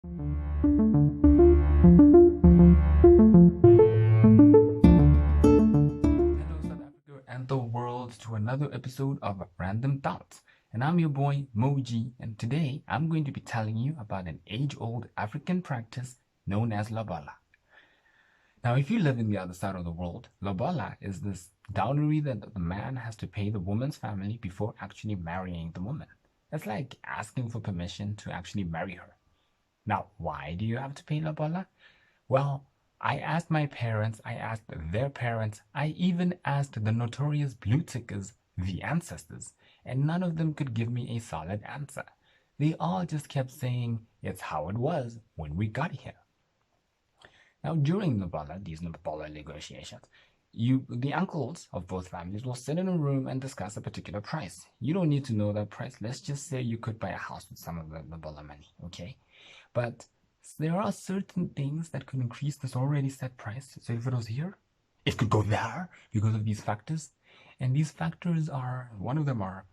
Hello, South Africa and the world, to another episode of Random Thoughts. And I'm your boy Moji, and today I'm going to be telling you about an age-old African practice known as Lobola. Now, if you live in the other side of the world, Lobola is this dowry that the man has to pay the woman's family before actually marrying the woman. It's like asking for permission to actually marry her. Now, why do you have to pay Lobola? Well, I asked my parents, I asked their parents, I even asked the notorious blue tickers, the ancestors, and none of them could give me a solid answer. They all just kept saying it's how it was when we got here. Now, during these Lobola negotiations, the uncles of both families will sit in a room and discuss a particular price. You don't need to know that price. Let's just say you could buy a house with some of the Lobola money, okay? But there are certain things that could increase this already set price. So if it was here, it could go there because of these factors. And these factors are, one of them are,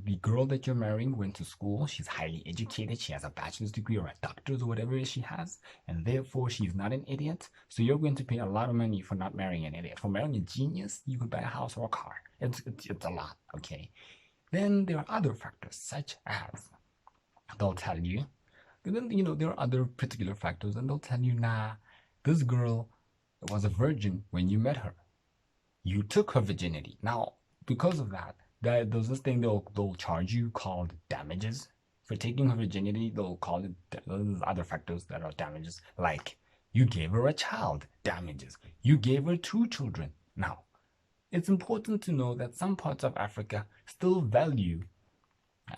the girl that you're marrying went to school. She's highly educated. She has a bachelor's degree or a doctor's or whatever it is she has. And therefore, she's not an idiot. So you're going to pay a lot of money for not marrying an idiot. For marrying a genius, you could buy a house or a car. It's a lot, okay? Then there are other factors, such as they'll tell you, then, there are other particular factors, and they'll tell you, nah, this girl was a virgin when you met her. You took her virginity. Now, because of that, there's this thing they'll charge you called damages. For taking her virginity, they'll call it, there's other factors that are damages, like you gave her a child, damages. You gave her 2 children. Now, it's important to know that some parts of Africa still value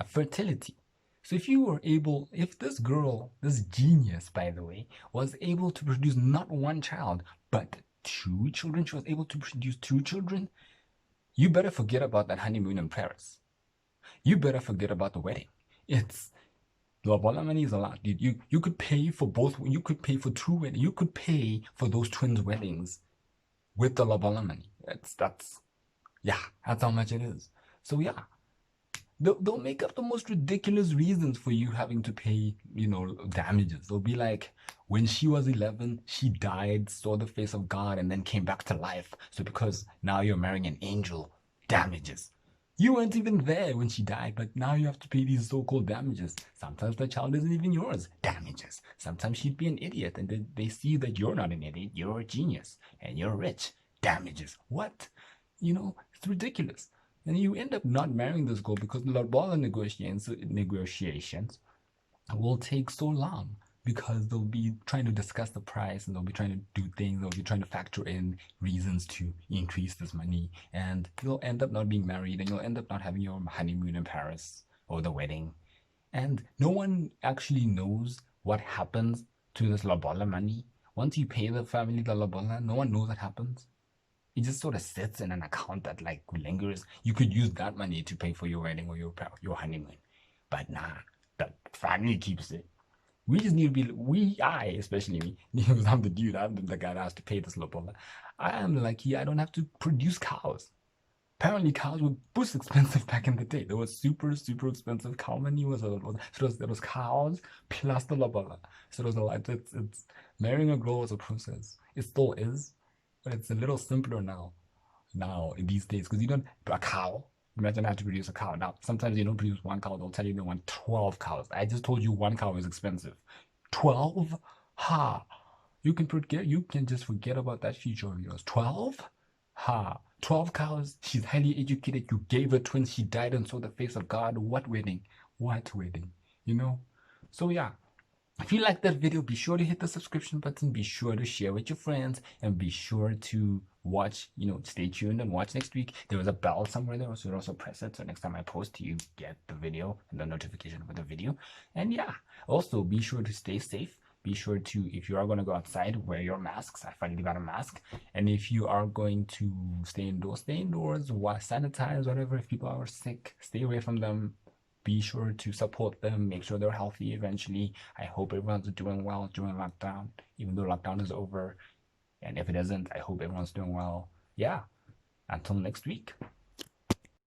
fertility. So if this girl, this genius, by the way, was able to produce not 1 child, but 2 children, she was able to produce 2 children, you better forget about that honeymoon in Paris. You better forget about the wedding. It's Lobola money is a lot, dude. You could pay for both. You could pay for 2 weddings. You could pay for those twins' weddings with the Lobola money. That's how much it is. So yeah, they'll make up the most ridiculous reasons for you having to pay, damages. They'll be like, when she was 11, she died, saw the face of God, and then came back to life. So because now you're marrying an angel, damages. You weren't even there when she died, but now you have to pay these so-called damages. Sometimes the child isn't even yours, damages. Sometimes she'd be an idiot, and they see that you're not an idiot, you're a genius, and you're rich, damages. What? It's ridiculous. And you end up not marrying this girl because the Lobola negotiations will take so long, because they'll be trying to discuss the price, and they'll be trying to do things, they'll be trying to factor in reasons to increase this money, and you'll end up not being married, and you'll end up not having your honeymoon in Paris or the wedding. And no one actually knows what happens to this Lobola money. Once you pay the family the Lobola, no one knows what happens. It just sort of sits in an account that like lingers. You could use that money to pay for your wedding or your honeymoon, but nah, the family keeps it. We just need to be, especially me, because I'm the dude, I'm the guy that has to pay this Lobola. I am lucky I don't have to produce cows. Apparently cows were most expensive back in the day. There was super, super expensive cow money. There was cows plus the Lobola. So it was a lot. It's marrying a girl was a process. It still is, but it's a little simpler now in these days, because you don't, a cow, imagine I have to produce a cow. Now, sometimes you don't produce 1 cow, they'll tell you they want 12 cows. I just told you 1 cow is expensive. 12? Ha! You can just forget about that future of yours. 12? Ha! 12 cows, she's highly educated, you gave her twins, she died and saw the face of God. What wedding? What wedding? So yeah. If you like that video, be sure to hit the subscription button, be sure to share with your friends, and be sure to watch, stay tuned and watch next week. There was a bell somewhere there, so also press it, so next time I post, you get the video and the notification for the video. And yeah, also be sure to stay safe. Be sure to, if you are going to go outside, wear your masks. I finally got a mask. And if you are going to stay indoors, sanitize, whatever. If people are sick, stay away from them. Be sure to support them, make sure they're healthy eventually. I hope everyone's doing well during lockdown, even though lockdown is over. And if it isn't, I hope everyone's doing well. Yeah, until next week.